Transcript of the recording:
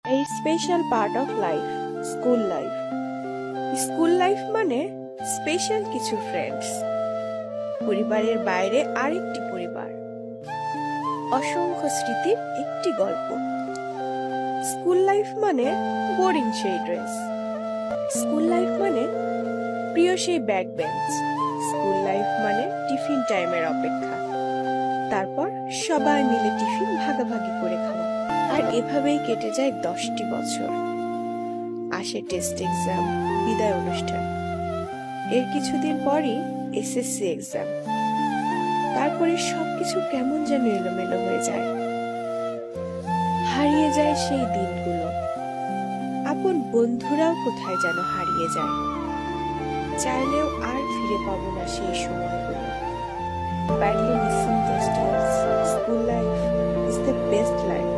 A special part of life, school life. School life মানে special কিছু friends, পরিবারের বাইরে আরেকটি পরিবার, অসংখ্য স্মৃতির একটি গল্প। স্কুল লাইফ মানে বোরিং সেই ড্রেস, স্কুল লাইফ মানে প্রিয় সেই ব্যাক বেঞ্চ, স্কুল লাইফ মানে টিফিন টাইমের অপেক্ষা, তারপর সবাই মিলে টিফিন ভাগাভাগি করে খাওয়া। আর এভাবেই কেটে যায় 10টি বছর। আসে টেস্ট এক্সাম, বিদায় অনুষ্ঠান, এর কিছুদিন পরই এসএসসি এক্সাম। তারপরে সবকিছু কেমন যেন এলোমেলো হয়ে যায়, হারিয়ে যায় সেই দিনগুলো। আপন বন্ধুরাও কোথায় যেন হারিয়ে যায়, চাইলেও আর ফিরে পাবো না সেই সময়গুলো। Badly listen those days. School life is the best life.